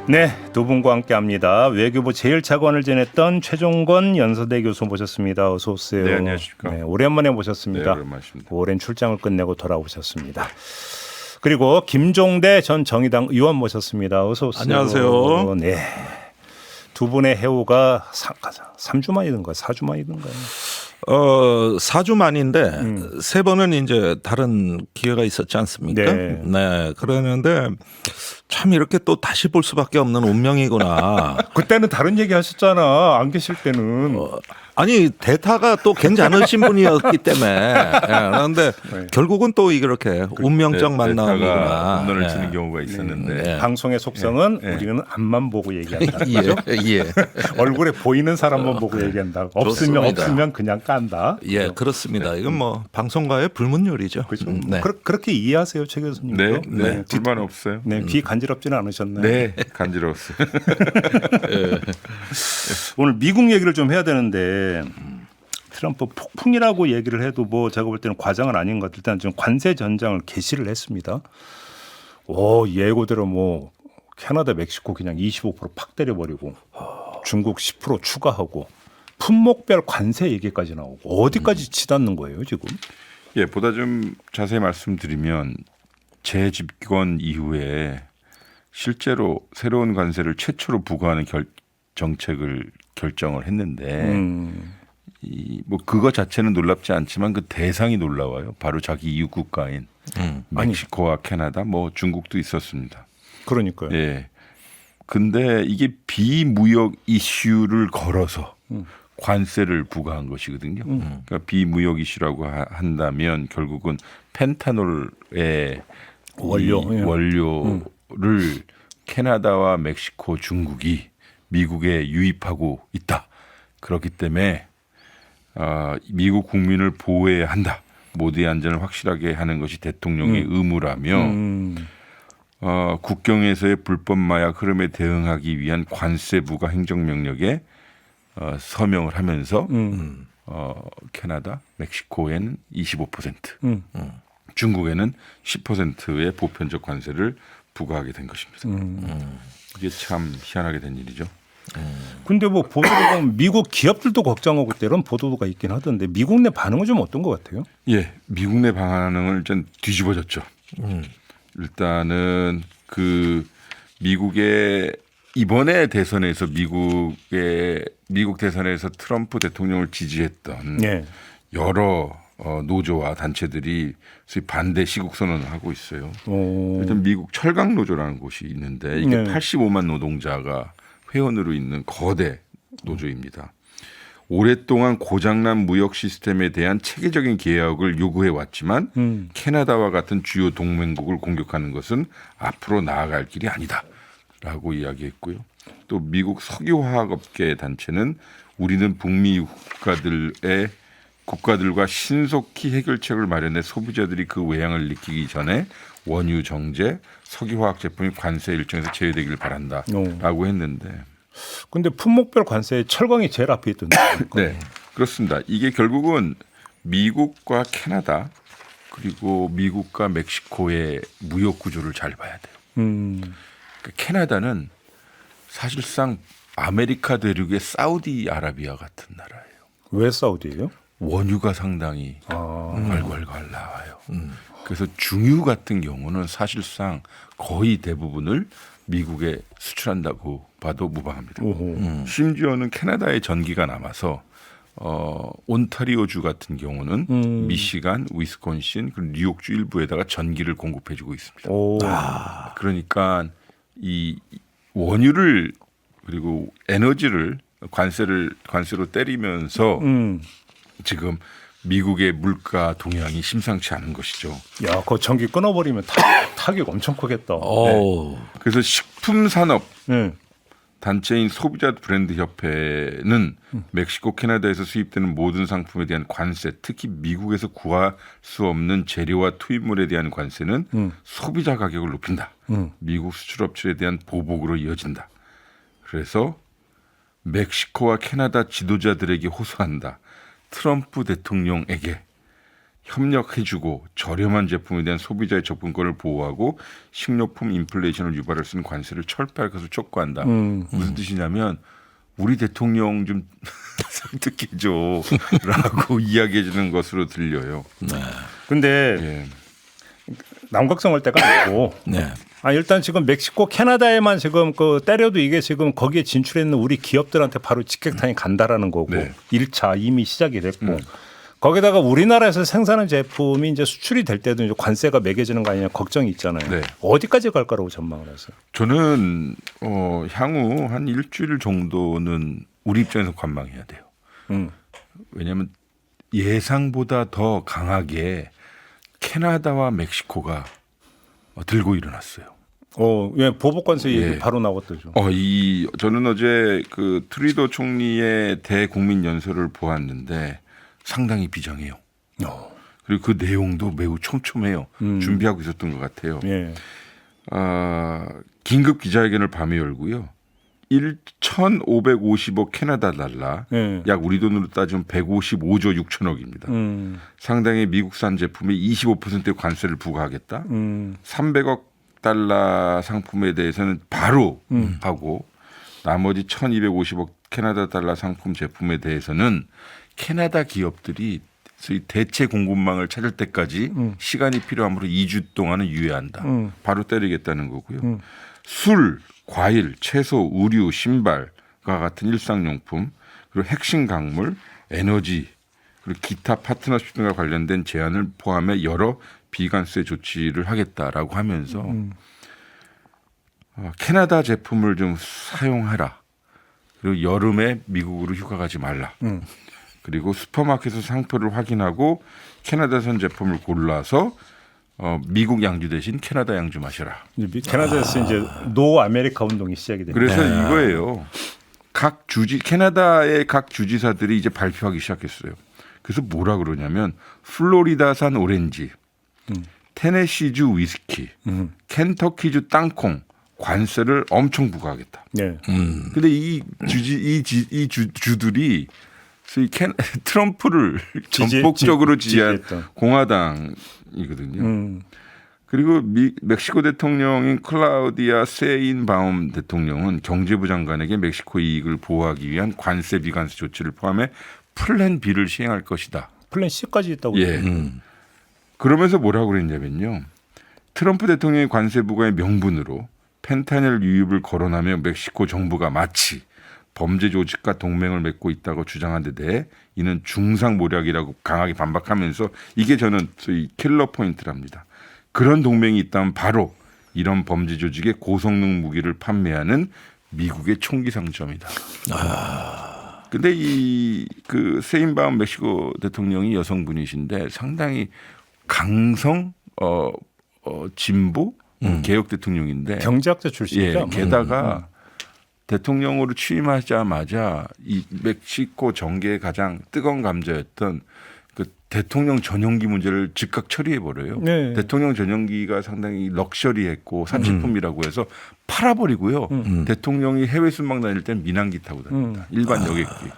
네, 두 분과 함께합니다. 외교부 제일차관을 지냈던 최종건 연세대 교수 모셨습니다. 어서 오세요. 네, 안녕하십니까. 네, 오랜만에 모셨습니다. 네, 오랜만이십니다. 오랜 출장을 끝내고 돌아오셨습니다. 그리고 김종대 전 정의당 의원 모셨습니다. 어서 오세요. 안녕하세요. 네, 두 분의 해오가 3주 만이든가 4주 만이든가요? 4주 만인데 세 번은 이제 다른 기회가 있었지 않습니까? 네. 그러는데 참 이렇게 또 다시 볼 수밖에 없는 운명이구나. 그때는 다른 얘기 하셨잖아. 안 계실 때는. 아니 대타가 또 괜찮으신 분이었기 때문에 그런데 네. 결국은 또 이렇게 운명적 만남이구나. 홈런을 치는 경우가 있었는데 네. 방송의 속성은 네. 우리는 앞만 보고 얘기한다. 예. 얼굴에 보이는 사람만 보고 얘기한다. 좋습니다. 없으면 그냥 깐다. 예, 그렇습니다. 이건 뭐 방송가의 불문율이죠. 그렇죠. 네. 그렇게 이해하세요, 최 교수님. 네, 불만 없어요. 네, 귀 간지럽지는 않으셨나요? 네, 간지러웠어요. 오늘 미국 얘기를 좀 해야 되는데 트럼프 폭풍이라고 얘기를 해도 뭐 제가 볼 때는 과장은 아닌 것 같아요. 일단 지금 관세 전장을 개시를 했습니다. 예고대로 뭐 캐나다, 멕시코 그냥 25%팍 때려버리고 중국 10% 추가하고 품목별 관세 얘기까지 나오고 어디까지 치닫는 거예요 지금? 예, 보다 좀 자세히 말씀드리면 재집권 이후에 실제로 새로운 관세를 최초로 부과하는 정책을 결정을 했는데 뭐 그거 자체는 놀랍지 않지만 그 대상이 놀라워요. 바로 자기 이웃 국가인 멕시코와 캐나다, 뭐 중국도 있었습니다. 그러니까요. 예. 근데 이게 비무역 이슈를 걸어서 관세를 부과한 것이거든요. 그러니까 비무역 이슈라고 한다면 결국은 펜타놀의 원료를 캐나다와 멕시코, 중국이 미국에 유입하고 있다. 그렇기 때문에 미국 국민을 보호해야 한다. 모두의 안전을 확실하게 하는 것이 대통령의 의무라며 국경에서의 불법 마약 흐름에 대응하기 위한 관세 부과 행정명령에 서명을 하면서 캐나다, 멕시코에는 25%, 중국에는 10%의 보편적 관세를 부과하게 된 것입니다. 이게 참 희한하게 된 일이죠. 근데 뭐 보도를 보면 미국 기업들도 걱정하고 있다 이런 보도가 있긴 하던데 미국 내 반응은 좀 어떤 것 같아요? 예, 미국 내 반응을 좀 뒤집어졌죠. 일단은 그 미국의 이번에 대선에서 미국 대선에서 트럼프 대통령을 지지했던 네. 여러 노조와 단체들이 반대 시국 선언을 하고 있어요. 일단 미국 철강 노조라는 곳이 있는데 이게 네. 85만 노동자가 회원으로 있는 거대 노조입니다. 오랫동안 고장난 무역 시스템에 대한 체계적인 개혁을 요구해 왔지만 캐나다와 같은 주요 동맹국을 공격하는 것은 앞으로 나아갈 길이 아니다라고 이야기했고요. 또 미국 석유화학업계 단체는 우리는 북미 국가들과 신속히 해결책을 마련해 소비자들이 그 외향을 느끼기 전에 원유 정제, 석유화학 제품이 관세 일정에서 제외되기를 바란다라고 했는데. 근데 품목별 관세에 철강이 제일 앞에 있던데. 네, 그렇습니다. 이게 결국은 미국과 캐나다 그리고 미국과 멕시코의 무역 구조를 잘 봐야 돼요. 그러니까 캐나다는 사실상 아메리카 대륙의 사우디아라비아 같은 나라예요. 왜 사우디예요? 원유가 상당히 괄괄 나와요. 그래서 중유 같은 경우는 사실상 거의 대부분을 미국에 수출한다고 봐도 무방합니다. 심지어는 캐나다에 전기가 남아서 온타리오주 같은 경우는 미시간, 위스콘신, 그리고 뉴욕주 일부에다가 전기를 공급해주고 있습니다. 그러니까 이 원유를 그리고 에너지를 관세로 때리면서 지금 미국의 물가 동향이 심상치 않은 것이죠. 야, 그 전기 끊어버리면 타격 엄청 크겠다. 네. 그래서 식품산업 네. 단체인 소비자 브랜드 협회는 멕시코, 캐나다에서 수입되는 모든 상품에 대한 관세, 특히 미국에서 구할 수 없는 재료와 투입물에 대한 관세는 소비자 가격을 높인다. 미국 수출업체에 대한 보복으로 이어진다. 그래서 멕시코와 캐나다 지도자들에게 호소한다. 트럼프 대통령에게 협력해주고 저렴한 제품에 대한 소비자의 접근권을 보호하고 식료품 인플레이션을 유발할 수 있는 관세를 철저할 것을 촉구한다. 무슨 뜻이냐면 우리 대통령 좀 설득해줘라고 이야기해 주는 것으로 들려요. 근데 예. 남각성 할 때가 아니고 네. 일단 지금 멕시코, 캐나다에만 지금 때려도 이게 지금 거기에 진출했는 우리 기업들한테 바로 직격탄이 간다라는 거고 네. 1차 이미 시작이 됐고 거기다가 우리나라에서 생산한 제품이 이제 수출이 될 때도 이제 관세가 매겨지는 거 아니냐 걱정이 있잖아요. 네. 어디까지 갈 거라고 전망을 하세요? 저는 향후 한 일주일 정도는 우리 입장에서 관망해야 돼요. 왜냐하면 예상보다 더 강하게 캐나다와 멕시코가 들고 일어났어요. 예, 보복 관세 얘기 예. 바로 나왔더죠. 저는 어제 그 트리도 총리의 대국민 연설을 보았는데 상당히 비장해요. 그리고 그 내용도 매우 촘촘해요. 준비하고 있었던 것 같아요. 예. 긴급 기자회견을 밤에 열고요. 1,550억 캐나다 달러, 예. 약 우리 돈으로 따지면 155조 6천억입니다. 상당히 미국산 제품에 25%의 관세를 부과하겠다. 300억 달러 상품에 대해서는 바로 하고 나머지 1,250억 캐나다 달러 상품 제품에 대해서는 캐나다 기업들이 소위 대체 공급망을 찾을 때까지 시간이 필요하므로 2주 동안은 유예한다. 바로 때리겠다는 거고요. 술, 과일, 채소, 의류, 신발과 같은 일상용품, 그리고 핵심 광물, 에너지, 그리고 기타 파트너십 등과 관련된 제한을 포함해 여러 비관세 조치를 하겠다라고 하면서 캐나다 제품을 좀 사용하라. 그리고 여름에 미국으로 휴가 가지 말라. 그리고 슈퍼마켓에서 상표를 확인하고 캐나다산 제품을 골라서 미국 양주 대신 캐나다 양주 마셔라. 캐나다에서 이제 노 아메리카 운동이 시작이 됩니다. 그래서 이거예요. 캐나다의 각 주지사들이 이제 발표하기 시작했어요. 그래서 뭐라 그러냐면 플로리다산 오렌지, 테네시주 위스키, 켄터키주 땅콩 관세를 엄청 부과하겠다. 네. 근데 이 주들이 소위 트럼프를 전폭적으로 지지한 지지했던. 공화당이거든요. 그리고 멕시코 대통령인 클라우디아 세인바움 대통령은 경제부 장관에게 멕시코 이익을 보호하기 위한 관세 비관세 조치를 포함해 플랜 B를 시행할 것이다. 플랜 C까지 있다고. 예. 그러면서 뭐라고 그랬냐면요. 트럼프 대통령의 관세 부과의 명분으로 펜타닐 유입을 거론하며 멕시코 정부가 마치 범죄 조직과 동맹을 맺고 있다고 주장한 데 대해 이는 중상모략이라고 강하게 반박하면서 이게 저는 소위 킬러 포인트랍니다. 그런 동맹이 있다면 바로 이런 범죄 조직의 고성능 무기를 판매하는 미국의 총기 상점이다. 근데 그 세인바움 멕시코 대통령이 여성분이신데 상당히 강성 진보 개혁 대통령인데 경제학자 출신이죠. 예, 게다가 대통령으로 취임하자마자 이 멕시코 정계의 가장 뜨거운 감자였던 그 대통령 전용기 문제를 즉각 처리해 버려요. 네. 대통령 전용기가 상당히 럭셔리했고 사치품이라고 해서 팔아버리고요. 대통령이 해외 순방 다닐 땐 민항기 타고 다닙니다. 일반 여객기.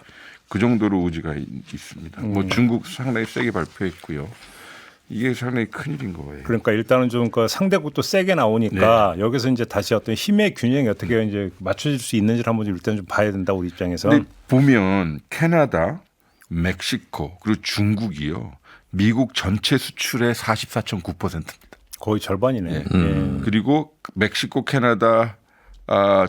그 정도로 우지가 있습니다. 뭐 중국 상당히 세게 발표했고요. 이게 상당히 큰일인 거예요. 그러니까 일단은 좀 그 상대국도 세게 나오니까 여기서 이제 다시 어떤 힘의 균형이 어떻게 이제 맞춰질 수 있는지를 한번 일단 좀 봐야 된다 우리 입장에서. 근데 보면 캐나다, 멕시코 그리고 중국이요. 미국 전체 수출의 44.9%입니다. 거의 절반이네. 예. 예. 그리고 멕시코, 캐나다,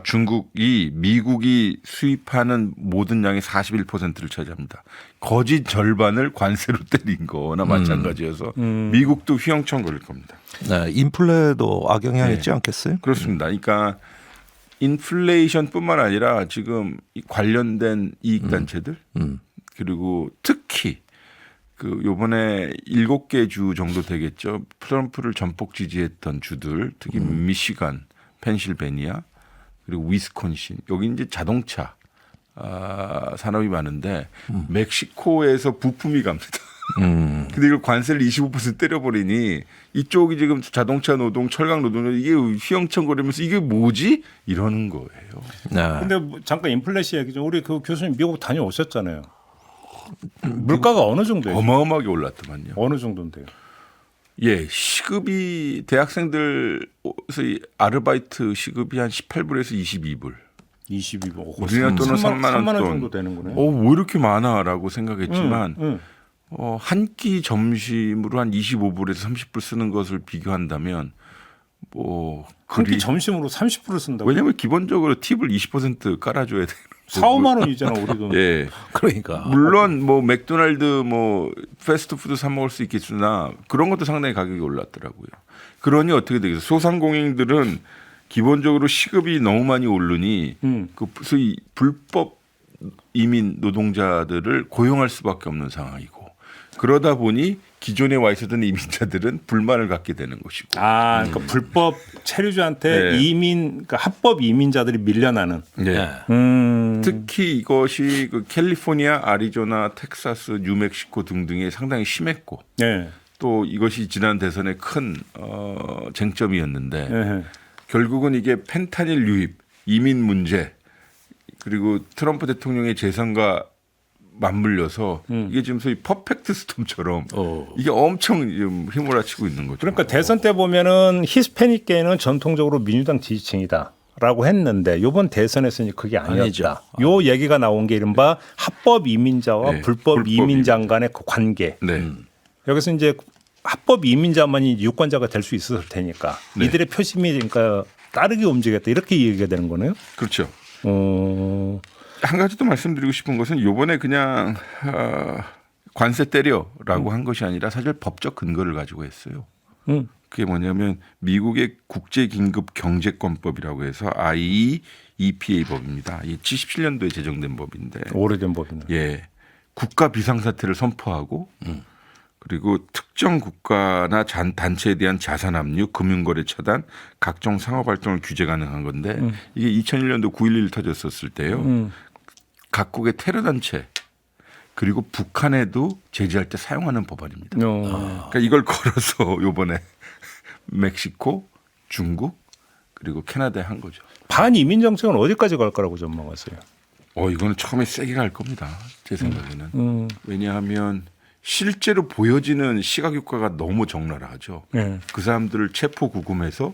중국이 미국이 수입하는 모든 양의 41%를 차지합니다. 거짓 절반을 관세로 때린 거나 마찬가지여서 미국도 휘영청 걸릴 겁니다. 네, 인플레도 악영향 네. 있지 않겠어요? 그렇습니다. 그러니까 인플레이션뿐만 아니라 지금 이 관련된 이익단체들 그리고 특히 그 요번에 7개 주 정도 되겠죠. 트럼프를 전폭 지지했던 주들 특히 미시간, 펜실베니아 그리고 위스콘신 여기 이제 자동차 산업이 많은데 멕시코에서 부품이 갑니다. 근데 이걸 관세를 25% 때려버리니 이쪽이 지금 자동차 노동, 철강 노동 이게 휘영청거리면서 이게 뭐지? 이러는 거예요. 네. 근데 뭐 잠깐 인플레이션 얘기 좀 우리 그 교수님 미국 다녀오셨잖아요. 물가가 어느 정도예요? 어마어마하게 올랐더만요. 어느 정도인데요? 예, 시급이 대학생들 소위 아르바이트 시급이 한 18불에서 22불. 22억. 우리나라 돈은 3만 원 3만 원 돈. 정도 되는 거네. 왜 이렇게 많아라고 생각했지만 응. 한 끼 점심으로 한 25불에서 30불 쓰는 것을 비교한다면 뭐 한끼 점심으로 30불을 쓴다고. 왜냐하면 기본적으로 팁을 20% 깔아줘야 돼요. 4, 5만 원이잖아 우리 돈. 예. 그러니까 물론 뭐 맥도날드 뭐 패스트푸드 사 먹을 수 있겠으나 그런 것도 상당히 가격이 올랐더라고요. 그러니 어떻게 되겠어요? 소상공인들은 기본적으로 시급이 너무 많이 오르니 그 소위 불법 이민 노동자들을 고용할 수밖에 없는 상황이고 그러다 보니 기존에 와 있었던 이민자들은 불만을 갖게 되는 것이고. 그러니까 불법 체류자한테 네. 그러니까 합법 이민자들이 밀려나는. 네. 특히 이것이 그 캘리포니아, 아리조나, 텍사스, 뉴멕시코 등등에 상당히 심했고 네. 또 이것이 지난 대선의 큰 쟁점이었는데 네. 결국은 이게 펜타닐 유입, 이민 문제 그리고 트럼프 대통령의 재선과 맞물려서 이게 지금 소위 퍼펙트 스톰처럼 이게 엄청 지금 휘몰아치고 있는 거죠. 그러니까 대선 때 보면은 히스패닉계는 전통적으로 민주당 지지층이다라고 했는데 이번 대선에서는 그게 아니었다. 아니죠. 요 얘기가 나온 게 이른바 합법 이민자와 네, 불법 불법 이민자 간의 그 관계. 네. 여기서 이제 합법 이민자만이 유권자가 될 수 있었을 테니까 네. 이들의 표심이 그러니까 따르게 움직였다 이렇게 얘기가 되는 거네요. 그렇죠. 한 한 가지 또 말씀드리고 싶은 것은 이번에 그냥 관세 때려라고 한 것이 아니라 사실 법적 근거를 가지고 했어요. 그게 뭐냐면 미국의 국제긴급경제권법이라고 해서 IEEPA 법입니다. 이게 77년도에 제정된 법인데 오래된 법이네. 예, 국가 비상사태를 선포하고 그리고 특정 국가나 단체에 대한 자산 압류, 금융거래 차단, 각종 상업활동을 규제 가능한 건데 이게 2001년도 9.11 터졌었을 때요. 각국의 테러단체 그리고 북한에도 제재할 때 사용하는 법안입니다. 그러니까 이걸 걸어서 이번에 멕시코, 중국 그리고 캐나다에 한 거죠. 반이민 정책은 어디까지 갈 거라고 전망하세요? 이거는 처음에 세게 갈 겁니다. 제 생각에는. 왜냐하면 실제로 보여지는 시각효과가 너무 적나라하죠. 네. 그 사람들을 체포 구금해서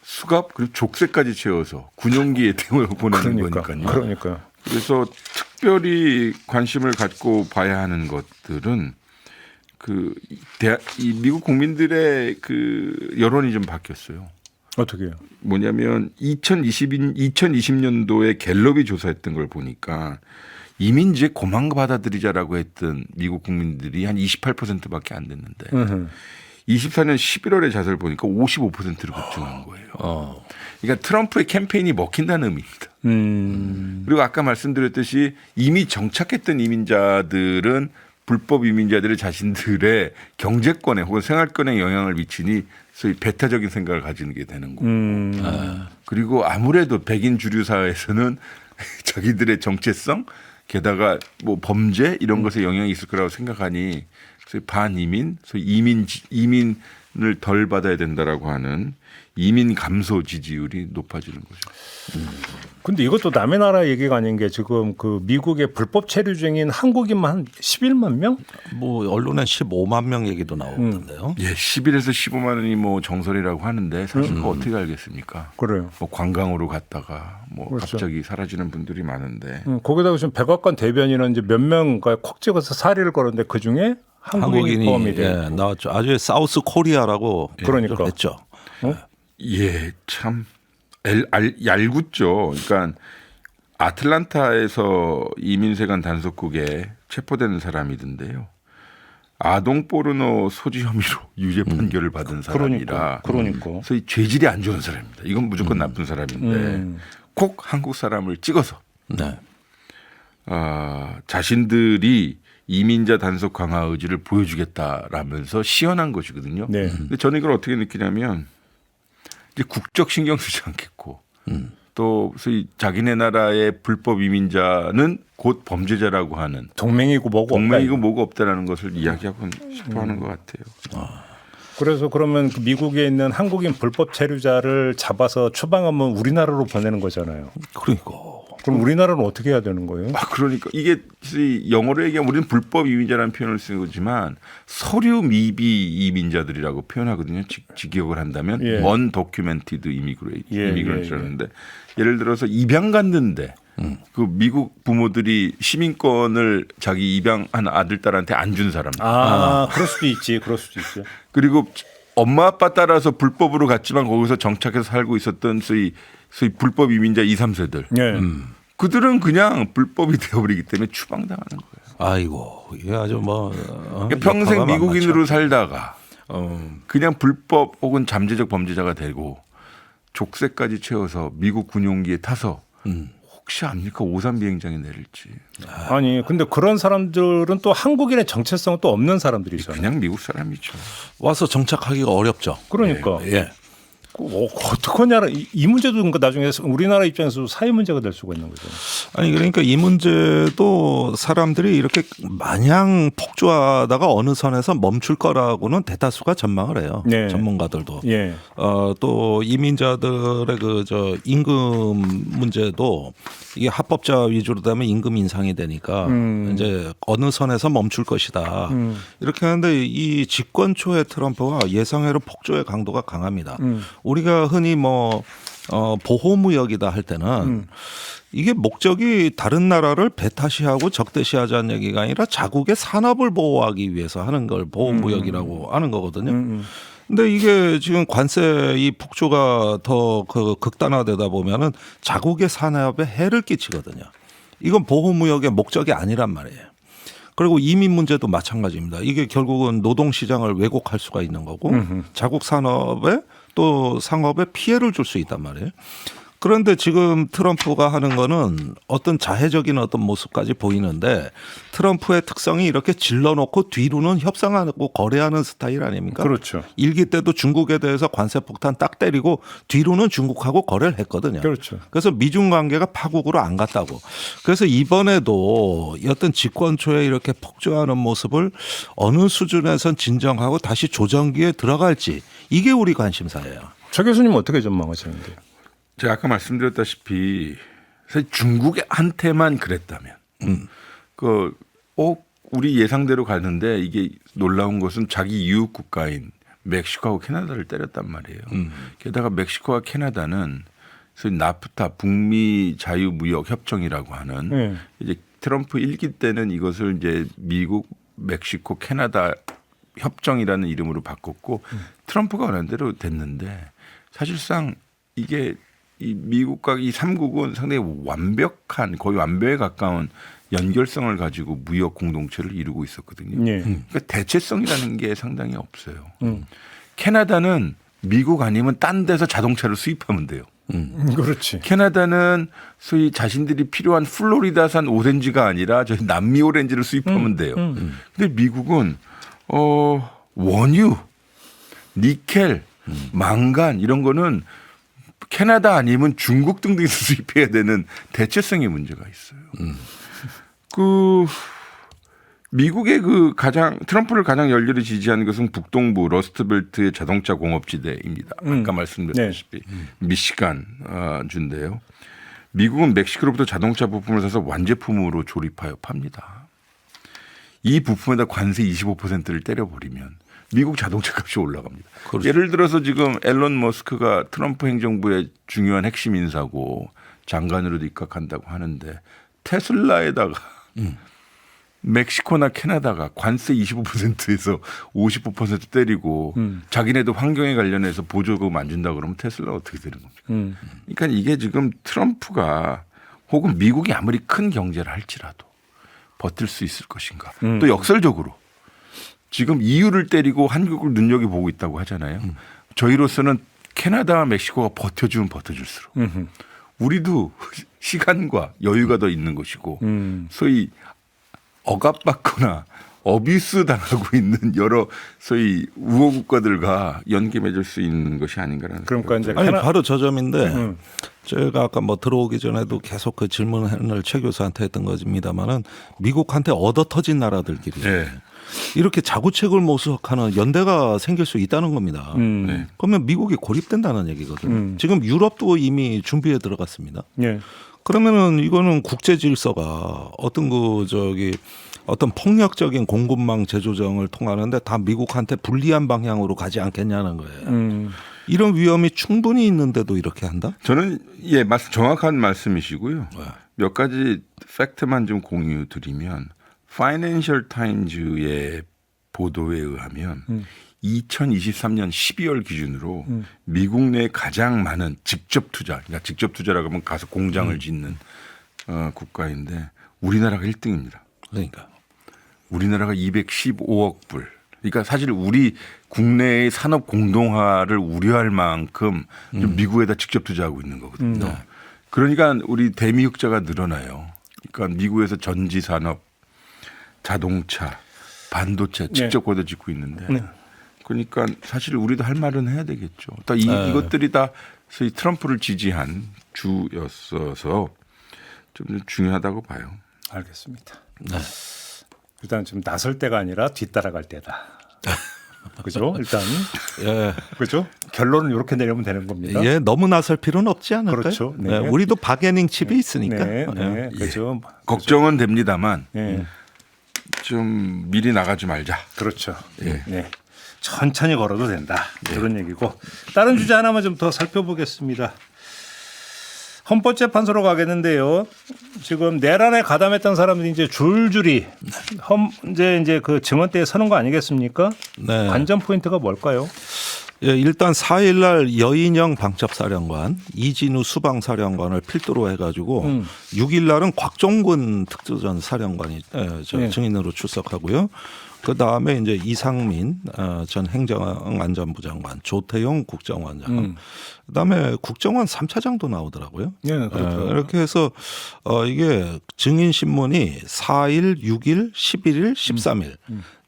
수갑 그리고 족쇄까지 채워서 군용기에 보내는 거니까요. 그러니까요. 그래서 특별히 관심을 갖고 봐야 하는 것들은 이 미국 국민들의 그 여론이 좀 바뀌었어요. 어떻게요? 뭐냐면 2020년도에 갤럽이 조사했던 걸 보니까 이민지에 고만 받아들이자라고 했던 미국 국민들이 한 28%밖에 안 됐는데 24년 11월에 자세를 보니까 55%로 급증한 거예요. 그러니까 트럼프의 캠페인이 먹힌다는 의미입니다. 그리고 아까 말씀드렸듯이 이미 정착했던 이민자들은 불법 이민자들이 자신들의 경제권에 혹은 생활권에 영향을 미치니 소위 배타적인 생각을 가지는 게 되는 거고. 그리고 아무래도 백인 주류 사회에서는 자기들의 정체성 게다가 뭐 범죄 이런 것에 영향이 있을 거라고 생각하니 소위 반이민, 소위 이민을 덜 받아야 된다라고 하는 이민 감소 지지율이 높아지는 거죠. 근데 이것도 남의 나라 얘기가 아닌 게 지금 그 미국의 불법 체류 중인 한국인만 한 11만 명? 뭐 언론에 15만 명 얘기도 나오던데요. 예, 10일에서 15만 원이 뭐 정설이라고 하는데 사실 그거 어떻게 알겠습니까? 그래요. 뭐 관광으로 갔다가 뭐 그렇죠. 갑자기 사라지는 분들이 많은데 거기다가 지금 백악관 대변인은 이제 몇 명가 콕 찍어서 사례를 걸었는데 그 중에 한국인이 포함이 돼요. 예, 나왔죠. 아주 사우스 코리아라고 그러니까. 했죠. 예, 참 얄궂죠. 그러니까 아틀란타에서 이민세관 단속국에 체포된 사람이던데요. 아동 포르노 소지 혐의로 유죄 판결을 받은 사람이라 그러니까. 소위 죄질이 안 좋은 사람입니다. 이건 무조건 나쁜 사람인데 꼭 한국 사람을 찍어서 네. 자신들이 이민자 단속 강화 의지를 보여주겠다라면서 시연한 것이거든요. 네. 근데 저는 이걸 어떻게 느끼냐면 이제 국적 신경 쓰지 않겠고 또 소위 자기네 나라의 불법 이민자는 곧 범죄자라고 하는 동맹이고 뭐고 동맹이고 없다. 뭐가 없다라는 것을 이야기하고 싶어하는 것 같아요. 그래서 그러면 그 미국에 있는 한국인 불법 체류자를 잡아서 추방하면 우리나라로 보내는 거잖아요. 그러니까 그럼 우리나라는 어떻게 해야 되는 거예요? 그러니까 이게 영어로 얘기하면 우리는 불법 이민자라는 표현을 쓰지만 서류 미비 이민자들이라고 표현하거든요. 직역을 한다면 예. 언도큐멘티드 이미그런트라는데 예를 들어서 입양 갔는데 그 미국 부모들이 시민권을 자기 입양한 아들 딸한테 안 준 사람. 그럴 수도 있지. 그럴 수도 있죠. 그리고 엄마 아빠 따라서 불법으로 갔지만 거기서 정착해서 살고 있었던 소위 불법 이민자 2, 3세들. 예. 그들은 그냥 불법이 되어버리기 때문에 추방당하는 거예요. 아이고 이게 아주 뭐 그러니까 평생 여파가 미국인으로 만만치 살다가 그냥 불법 혹은 잠재적 범죄자가 되고 족쇄까지 채워서 미국 군용기에 타서 혹시 압니까? 오산 비행장에 내릴지. 아니 근데 그런 사람들은 또 한국인의 정체성은 또 없는 사람들이잖아요. 그냥 미국 사람이죠. 와서 정착하기가 어렵죠. 그러니까 예. 어떡하냐 이 문제도 그러니까 나중에 우리나라 입장에서 사회 문제가 될 수가 있는 거죠. 아니 그러니까 이 문제도 사람들이 이렇게 마냥 폭주하다가 어느 선에서 멈출 거라고는 대다수가 전망을 해요. 네. 전문가들도. 예. 또 이민자들의 임금 문제도 이게 합법자 위주로 되면 임금 인상이 되니까 이제 어느 선에서 멈출 것이다. 이렇게 하는데 이 집권 초에 트럼프가 예상외로 폭주의 강도가 강합니다. 우리가 흔히 보호무역이다 할 때는 이게 목적이 다른 나라를 배타시하고 적대시하자는 얘기가 아니라 자국의 산업을 보호하기 위해서 하는 걸 보호무역이라고 하는 거거든요. 근데 이게 지금 관세 이 폭주가 더 극단화되다 보면은 자국의 산업에 해를 끼치거든요. 이건 보호무역의 목적이 아니란 말이에요. 그리고 이민 문제도 마찬가지입니다. 이게 결국은 노동시장을 왜곡할 수가 있는 거고 자국 산업에 또 상업에 피해를 줄 수 있단 말이에요. 그런데 지금 트럼프가 하는 거는 어떤 자해적인 어떤 모습까지 보이는데 트럼프의 특성이 이렇게 질러놓고 뒤로는 협상하고 거래하는 스타일 아닙니까? 그렇죠. 일기 때도 중국에 대해서 관세 폭탄 딱 때리고 뒤로는 중국하고 거래를 했거든요. 그렇죠. 그래서 미중 관계가 파국으로 안 갔다고. 그래서 이번에도 어떤 집권 초에 이렇게 폭주하는 모습을 어느 수준에선 진정하고 다시 조정기에 들어갈지 이게 우리 관심사예요. 차 교수님 어떻게 전망하시는데요? 제가 아까 말씀드렸다시피 사실 중국한테만 그랬다면 우리 예상대로 가는데 이게 놀라운 것은 자기 이웃 국가인 멕시코하고 캐나다를 때렸단 말이에요. 게다가 멕시코와 캐나다는 소위 나프타 북미 자유무역 협정이라고 하는 이제 트럼프 1기 때는 이것을 이제 미국, 멕시코, 캐나다 협정이라는 이름으로 바꿨고 트럼프가 원하는 대로 됐는데 사실상 이게 이 미국과 이 3국은 상당히 완벽한 거의 완벽에 가까운 연결성을 가지고 무역 공동체를 이루고 있었거든요. 예. 그러니까 대체성이라는 게 상당히 없어요. 캐나다는 미국 아니면 딴 데서 자동차를 수입하면 돼요. 그렇지. 캐나다는 소위 자신들이 필요한 플로리다산 오렌지가 아니라 저희 남미 오렌지를 수입하면 돼요. 근데 미국은 원유, 니켈, 망간 이런 거는 캐나다 아니면 중국 등등에서 수입해야 되는 대체성의 문제가 있어요. 미국의 트럼프를 가장 열렬히 지지하는 것은 북동부 러스트벨트의 자동차 공업지대입니다. 아까 말씀드렸다시피 미시간 주인데요. 미국은 멕시코로부터 자동차 부품을 사서 완제품으로 조립하여 팝니다. 이 부품에다 관세 25%를 때려버리면 미국 자동차 값이 올라갑니다. 그렇죠. 예를 들어서 지금 앨런 머스크가 트럼프 행정부의 중요한 핵심 인사고 장관으로도 입각한다고 하는데 테슬라에다가 멕시코나 캐나다가 관세 25%에서 55% 때리고 자기네도 환경에 관련해서 보조금 안 준다 그러면 테슬라 어떻게 되는 겁니까? 그러니까 이게 지금 트럼프가 혹은 미국이 아무리 큰 경제를 할지라도 버틸 수 있을 것인가. 또 역설적으로 지금 EU를 때리고 한국을 눈여겨보고 있다고 하잖아요. 저희로서는 캐나다와 멕시코가 버텨주면 버텨줄수록 우리도 시간과 여유가 더 있는 것이고 소위 억압받거나 어비스 당하고 있는 여러 소위 우호 국가들과 연계 맺을 수 있는 것이 아닌가라는 그러니까 이제 아니 바로 저 점인데 제가 아까 들어오기 전에도 계속 그 질문을 최 교수한테 했던 것입니다만은 미국한테 얻어 터진 나라들끼리 이렇게 자구책을 모색하는 연대가 생길 수 있다는 겁니다. 그러면 미국이 고립된다는 얘기거든요. 지금 유럽도 이미 준비에 들어갔습니다. 예. 그러면은 이거는 국제 질서가 어떤 폭력적인 공급망 재조정을 통하는데 다 미국한테 불리한 방향으로 가지 않겠냐는 거예요. 이런 위험이 충분히 있는데도 이렇게 한다? 저는 정확한 말씀이시고요. 몇 가지 팩트만 좀 공유 드리면 파이낸셜 타임즈의 보도에 의하면 2023년 12월 기준으로 미국 내 가장 많은 직접 투자, 그러니까 직접 투자라고 하면 가서 공장을 짓는 국가인데 우리나라가 1등입니다. 그러니까. 우리나라가 215억 불. 그러니까 사실 우리 국내의 산업 공동화를 우려할 만큼 좀 미국에다 직접 투자하고 있는 거거든요. 그러니까 우리 대미 흑자가 늘어나요. 그러니까 미국에서 전지 산업, 자동차, 반도체 직접 거둬 짓고 있는데 그러니까 사실 우리도 할 말은 해야 되겠죠. 이것들이 다 소위 트럼프를 지지한 주였어서 좀 중요하다고 봐요. 알겠습니다. 네. 일단 좀 나설 때가 아니라 뒤따라갈 때다. 그죠? 일단 예. 그죠? 결론은 이렇게 내려면 되는 겁니다. 예, 너무 나설 필요는 없지 않을까요? 그렇죠. 네. 네, 우리도 바게닝 칩이 있으니까. 네, 네, 예. 그죠. 걱정은 됩니다만 네, 좀 미리 나가지 말자. 그렇죠. 예. 네, 천천히 걸어도 된다. 이런 얘기고 다른 주제 하나만 좀 더 살펴보겠습니다. 헌법재판소로 가겠는데요. 지금 내란에 가담했던 사람들이 이제 줄줄이 이제 그 증언대에 서는 거 아니겠습니까? 네. 관전 포인트가 뭘까요? 예, 일단 4일날 여인영 방첩사령관, 이진우 수방사령관을 필두로 해가지고 6일날은 곽종근 특조전 사령관이 증인으로 출석하고요. 그 다음에 이제 이상민 전 행정안전부 장관, 조태용 국정원장, 그 다음에 국정원 3차장도 나오더라고요. 네, 그렇죠. 이렇게 해서 이게 증인 신문이 4일, 6일, 11일, 13일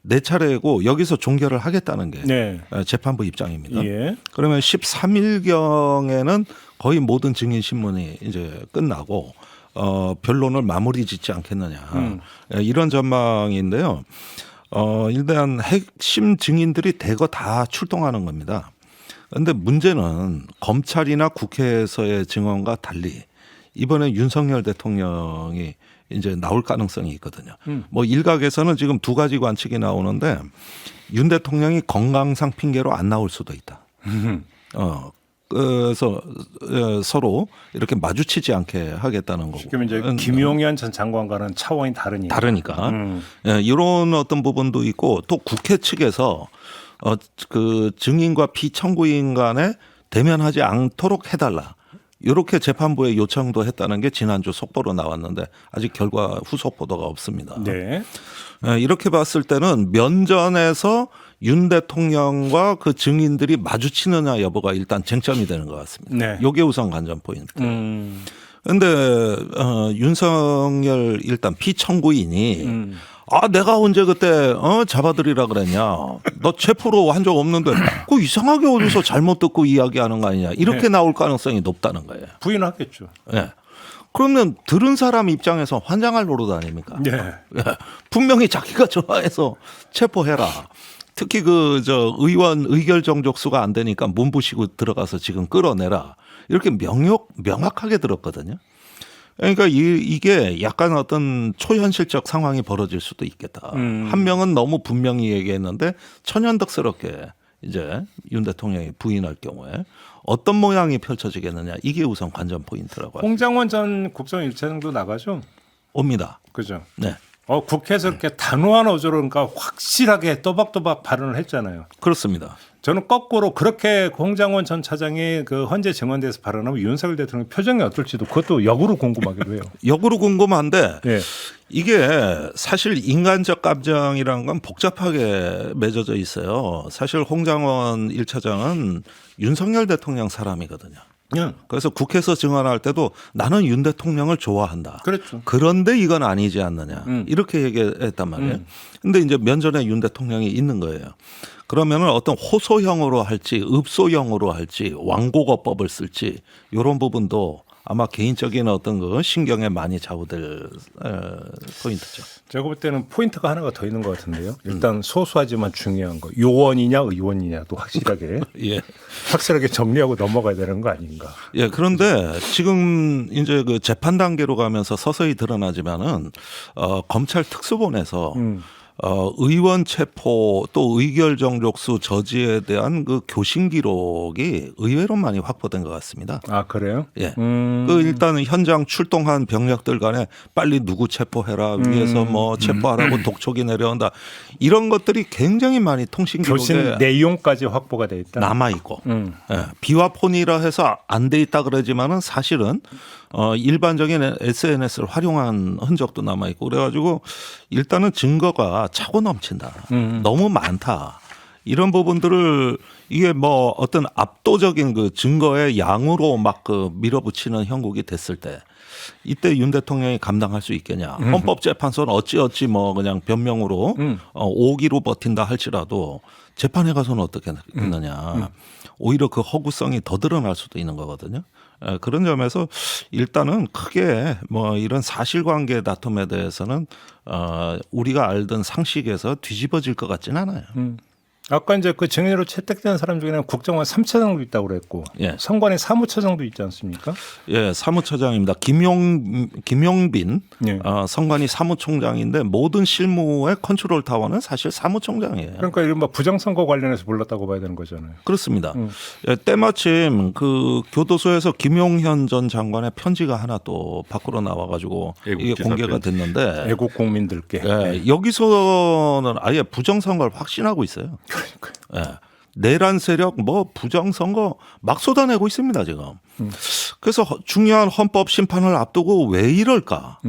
네 차례고 여기서 종결을 하겠다는 게 네. 재판부 입장입니다. 예. 그러면 13일경에는 거의 모든 증인 신문이 이제 끝나고 변론을 마무리 짓지 않겠느냐 이런 전망인데요. 일단 핵심 증인들이 대거 다 출동하는 겁니다. 그런데 문제는 검찰이나 국회에서의 증언과 달리 이번에 윤석열 대통령이 이제 나올 가능성이 있거든요. 뭐 일각에서는 지금 두 가지 관측이 나오는데 윤 대통령이 건강상 핑계로 안 나올 수도 있다. 그래서 서로 이렇게 마주치지 않게 하겠다는 거고. 지금 이제 김용현 전 장관과는 차원이 다르니까 이런 어떤 부분도 있고 또 국회 측에서 그 증인과 피청구인 간에 대면하지 않도록 해달라. 이렇게 재판부에 요청도 했다는 게 지난주 속보로 나왔는데 아직 결과 후속 보도가 없습니다. 네. 이렇게 봤을 때는 면전에서 윤 대통령과 그 증인들이 마주치느냐 여부가 일단 쟁점이 되는 것 같습니다. 네. 이게 우선 관전 포인트. 그런데 윤석열 일단 피청구인이 내가 언제 그때 잡아들이라 그랬냐. 너 체포로 한 적 없는데 그 이상하게 어디서 잘못 듣고 이야기하는 거 아니냐. 이렇게 나올 가능성이 높다는 거예요. 부인하겠죠. 네. 그러면 들은 사람 입장에서 환장할 노릇 아닙니까? 네. 분명히 자기가 좋아해서 체포해라. 특히 의원 의결 정족수가 안 되니까 문부시고 들어가서 지금 끌어내라. 이렇게 명확하게 들었거든요. 그러니까 이게 약간 어떤 초현실적 상황이 벌어질 수도 있겠다. 한 명은 너무 분명히 얘기했는데 천연덕스럽게 이제 윤 대통령이 부인할 경우에 어떤 모양이 펼쳐지겠느냐. 이게 우선 관전 포인트라고 합니다. 홍장원 전 국정원 1차장도 나가죠. 옵니다. 그죠. 네. 국회에서 이렇게 단호한 어조로 그러니까 확실하게 또박또박 발언을 했잖아요. 그렇습니다. 저는 거꾸로 그렇게 홍장원 전 차장이 그 헌재 증언대에서 발언하면 윤석열 대통령 표정이 어떨지도 그것도 역으로 궁금하기도 해요. 역으로 궁금한데 네. 이게 사실 인간적 감정이라는 건 복잡하게 맺어져 있어요. 사실 홍장원 1차장은 윤석열 대통령 사람이거든요. 그래서 국회에서 증언할 때도 나는 윤 대통령을 좋아한다. 그렇죠. 그런데 이건 아니지 않느냐. 이렇게 얘기했단 말이에요. 근데 이제 면전에 윤 대통령이 있는 거예요. 그러면은 어떤 호소형으로 할지 읍소형으로 할지 왕고거법을 쓸지 이런 부분도 아마 개인적인 어떤 그 신경에 많이 좌우될 포인트죠. 제가 볼 때는 포인트가 하나가 더 있는 것 같은데요. 일단 소소하지만 중요한 거 요원이냐 의원이냐도 확실하게 예. 확실하게 정리하고 넘어가야 되는 거 아닌가. 예, 그런데 지금 이제 그 재판 단계로 가면서 서서히 드러나지만은 검찰 특수본에서 의원 체포 또 의결 정족수 저지에 대한 그 교신 기록이 의외로 많이 확보된 것 같습니다. 아 그래요? 예. 그 일단은 현장 출동한 병력들 간에 빨리 누구 체포해라 위에서 뭐 체포하라고 독촉이 내려온다 이런 것들이 굉장히 많이 통신 교신 기록에 내용까지 확보가 돼 있다. 남아 있고 예. 비화폰이라 해서 안 돼 있다 그러지만은 사실은 일반적인 SNS를 활용한 흔적도 남아 있고 그래가지고 일단은 증거가 차고 넘친다. 너무 많다. 이런 부분들을 이게 뭐 어떤 압도적인 그 증거의 양으로 막 그 밀어붙이는 형국이 됐을 때 이때 윤 대통령이 감당할 수 있겠냐. 헌법재판소는 어찌 뭐 그냥 변명으로 5기로 버틴다 할지라도 재판에 가서는 어떻게 했느냐. 오히려 그 허구성이 더 드러날 수도 있는 거거든요. 그런 점에서 일단은 크게 뭐 이런 사실관계 다툼에 대해서는 우리가 알던 상식에서 뒤집어질 것 같지는 않아요. 아까 이제 그 증인으로 채택된 사람 중에는 국정원 3차장도 있다고 그랬고 예. 선관위 사무처장도 있지 않습니까? 예, 사무처장입니다. 김용빈 예. 선관위 사무총장인데 모든 실무의 컨트롤 타워는 사실 사무총장이에요. 그러니까 이른바 부정선거 관련해서 불렀다고 봐야 되는 거잖아요. 그렇습니다. 예, 때마침 그 교도소에서 김용현 전 장관의 편지가 하나 또 밖으로 나와가지고 이게 애국지사 공개가 편지. 됐는데 애국 국민들께. 예, 여기서는 아예 부정선거를 확신하고 있어요. 예. 내란 세력 뭐 부정선거 막 쏟아내고 있습니다 지금. 그래서 중요한 헌법 심판을 앞두고 왜 이럴까?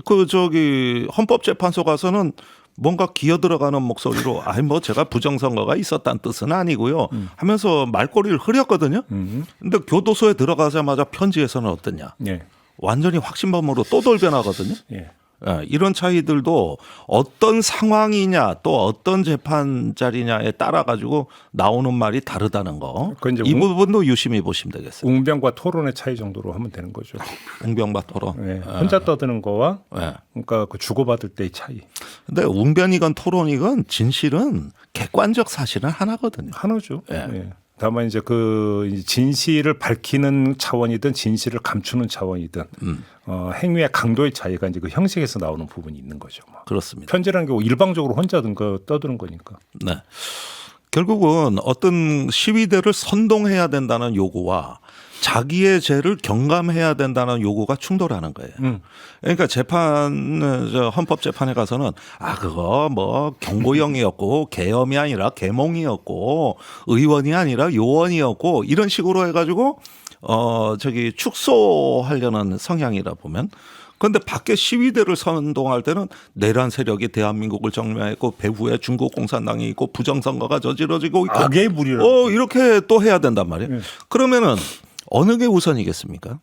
그 저기 헌법재판소 가서는 뭔가 기어 들어가는 목소리로 아니 뭐 제가 부정선거가 있었다는 뜻은 아니고요 하면서 말꼬리를 흐렸거든요. 근데 교도소에 들어가자마자 편지에서는 어떠냐? 예. 완전히 확신범으로 또 돌변하거든요. 예. 예, 이런 차이들도 어떤 상황이냐 또 어떤 재판 자리냐에 따라 가지고 나오는 말이 다르다는 거. 그건 이제 이 부분도 유심히 보시면 되겠어요. 웅변과 토론의 차이 정도로 하면 되는 거죠. 웅변과 토론. 예. 혼자 떠드는 거와 예. 그러니까 그 주고받을 때의 차이. 근데 웅변이건 토론이건 진실은 객관적 사실은 하나거든요. 하나죠. 예. 예. 다만 이제 그 이제 진실을 밝히는 차원이든 진실을 감추는 차원이든 행위의 강도의 차이가 이제 그 형식에서 나오는 부분이 있는 거죠. 뭐. 그렇습니다. 편지라는 게 일방적으로 혼자 떠드는 거니까. 네. 결국은 어떤 시위대를 선동해야 된다는 요구와 자기의 죄를 경감해야 된다는 요구가 충돌하는 거예요. 그러니까 헌법재판에 가서는 그거 뭐 경고형이었고 계엄이 아니라 계몽이었고 의원이 아니라 요원이었고 이런 식으로 해가지고 저기 축소하려는 성향이라 보면. 그런데 밖에 시위대를 선동할 때는 내란 세력이 대한민국을 점령했고 배후에 중국 공산당이 있고 부정선거가 저지러지고 있고 악의 무리라고. 이렇게 또 해야 된단 말이에요. 그러면은 어느 게 우선이겠습니까?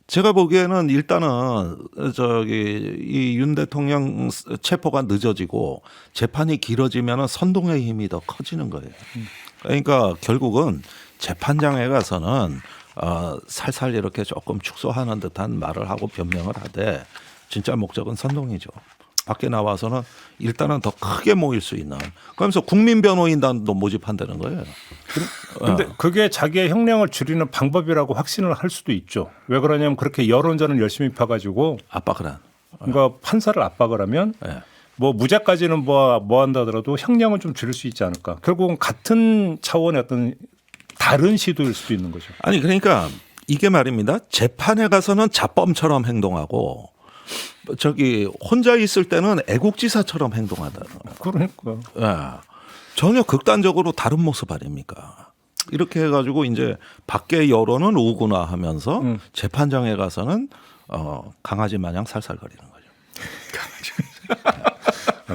제가 보기에는 일단은 저기 이 윤 대통령 체포가 늦어지고 재판이 길어지면은 선동의 힘이 더 커지는 거예요. 그러니까 결국은 재판장에 가서는 살살 이렇게 조금 축소하는 듯한 말을 하고 변명을 하되 진짜 목적은 선동이죠. 밖에 나와서는 일단은 더 크게 모일 수 있는. 그러면서 국민변호인단도 모집한다는 거예요. 근데 그게 자기의 형량을 줄이는 방법이라고 확신을 할 수도 있죠. 왜 그러냐면 그렇게 여론전을 열심히 펴가지고 압박을 한. 그러니까 판사를 압박을 하면 네. 뭐 무죄까지는 뭐 한다 하더라도 형량을 좀 줄일 수 있지 않을까. 결국은 같은 차원의 어떤 다른 시도일 수도 있는 거죠. 아니 그러니까 이게 말입니다. 재판에 가서는 자범처럼 행동하고 저기 혼자 있을 때는 애국지사처럼 행동하다는 거예요. 그러니까. 예. 전혀 극단적으로 다른 모습 아닙니까? 이렇게 해가지고 이제 밖에 여론은 우군화하면서 재판장에 가서는 강아지 마냥 살살거리는 거죠.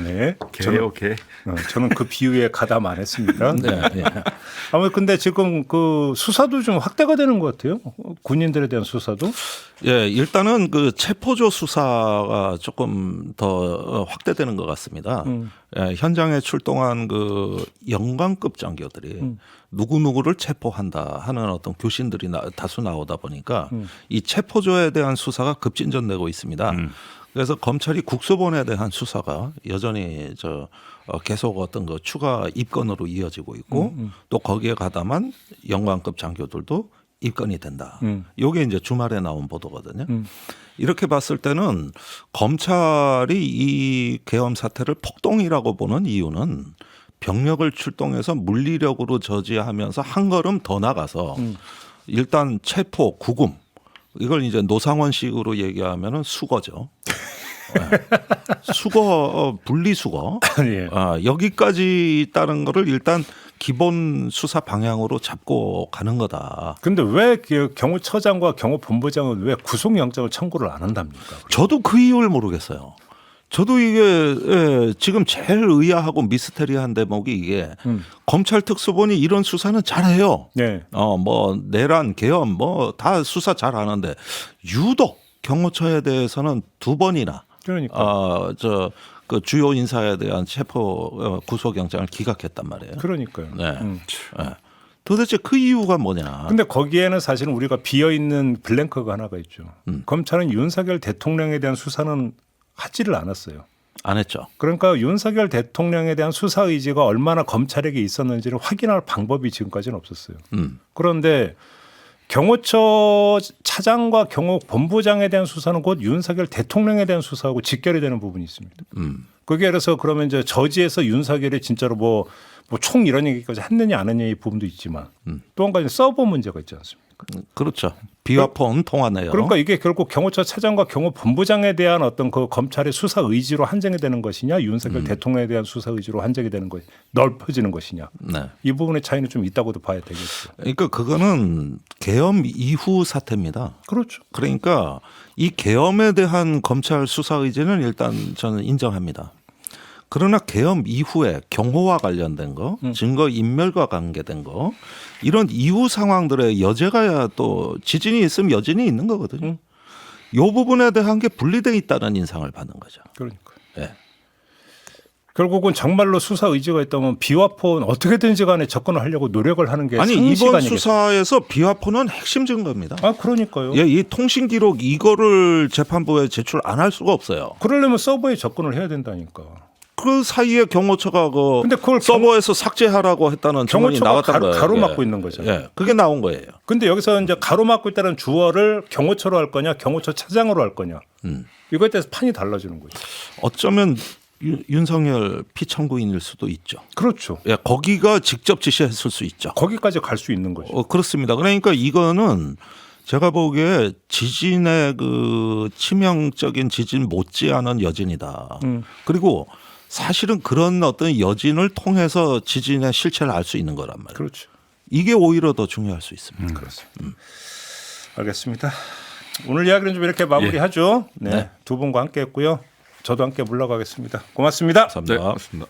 네. 개요 개. 저는 그 비유에 가담 안 했습니다. 네, 네. 아무튼 근데 지금 그 수사도 좀 확대가 되는 것 같아요. 군인들에 대한 수사도. 예, 일단은 그 체포조 수사가 조금 더 확대되는 것 같습니다. 예, 현장에 출동한 그 영관급 장교들이 누구누구를 체포한다 하는 어떤 교신들이 다수 나오다 보니까 이 체포조에 대한 수사가 급진전되고 있습니다. 그래서 검찰이 국수본에 대한 수사가 여전히 계속 어떤 그 추가 입건으로 이어지고 있고 또 거기에 가담한 영관급 장교들도 입건이 된다. 이게 이제 주말에 나온 보도거든요. 이렇게 봤을 때는 검찰이 이 계엄 사태를 폭동이라고 보는 이유는 병력을 출동해서 물리력으로 저지하면서 한 걸음 더 나가서 일단 체포, 구금 이걸 이제 노상원식으로 얘기하면은 수거죠. 수거, 분리수거. 예. 여기까지 따른 거를 일단 기본 수사 방향으로 잡고 가는 거다. 근데 왜 경호처장과 경호본부장은 왜 구속영장을 청구를 안 한답니까? 저도 그 이유를 모르겠어요. 저도 이게 지금 제일 의아하고 미스테리한 대목이 이게 검찰 특수본이 이런 수사는 잘해요. 네. 뭐 내란, 계엄 뭐 다 수사 잘하는데 유독 경호처에 대해서는 두 번이나 그러니까. 그 주요 인사에 대한 체포 구속영장을 기각했단 말이에요. 그러니까요. 네. 네. 도대체 그 이유가 뭐냐? 근데 거기에는 사실은 우리가 비어 있는 블랭크가 하나가 있죠. 검찰은 윤석열 대통령에 대한 수사는 하지를 않았어요. 안 했죠. 그러니까 윤석열 대통령에 대한 수사 의지가 얼마나 검찰에게 있었는지를 확인할 방법이 지금까지는 없었어요. 그런데 경호처 차장과 경호본부장에 대한 수사는 곧 윤석열 대통령에 대한 수사하고 직결이 되는 부분이 있습니다. 그게 그래서 그러면 이제 저지에서 윤석열이 진짜로 뭐 총 이런 얘기까지 했느냐 안 했느냐 이 부분도 있지만 또 한 가지 서버 문제가 있지 않습니까? 그렇죠. 비화폰 통화네요. 그러니까 이게 결국 경호처 차장과 경호본부장에 대한 어떤 그 검찰의 수사 의지로 한정이 되는 것이냐 윤석열 대통령에 대한 수사 의지로 한정이 되는 것 넓어지는 것이냐 네. 이 부분의 차이는 좀 있다고도 봐야 되겠죠. 그러니까 그거는 계엄 이후 사태입니다. 그렇죠. 그러니까 이 계엄에 대한 검찰 수사 의지는 일단 저는 인정합니다. 그러나 계엄 이후에 경호와 관련된 거, 증거 인멸과 관계된 거 이런 이후 상황들의 여죄가 또 지진이 있으면 여진이 있는 거거든요. 이 부분에 대한 게 분리돼 있다는 인상을 받는 거죠. 그러니까. 네. 결국은 정말로 수사 의지가 있다면 비화폰 어떻게든지 간에 접근을 하려고 노력을 하는 게 아니 상식 이번 아니겠어요? 수사에서 비화폰은 핵심 증거입니다. 아 그러니까요. 예, 이 통신 기록 이거를 재판부에 제출 안 할 수가 없어요. 그러려면 서버에 접근을 해야 된다니까. 그 사이에 경호처가 그 근데 그걸 서버에서 삭제하라고 했다는 증언이 경호처가 나왔던 거예요. 가로막고 있는 거죠. 예, 그게 나온 거예요. 근데 여기서 이제 가로막고 있다는 주어를 경호처로 할 거냐, 경호처 차장으로 할 거냐. 이거에 대해서 판이 달라지는 거죠. 어쩌면 윤석열 피청구인일 수도 있죠. 그렇죠. 예, 거기가 직접 지시했을 수 있죠. 거기까지 갈 수 있는 거죠. 그렇습니다. 그러니까 이거는 제가 보기에 지진의 그 치명적인 지진 못지않은 여진이다. 그리고 사실은 그런 어떤 여진을 통해서 지진의 실체를 알 수 있는 거란 말이에요. 그렇죠. 이게 오히려 더 중요할 수 있습니다. 그렇습니다. 알겠습니다. 오늘 이야기는 좀 이렇게 마무리하죠. 네. 네. 두 분과 함께 했고요. 저도 함께 물러가겠습니다. 고맙습니다. 감사합니다. 네, 맞습니다.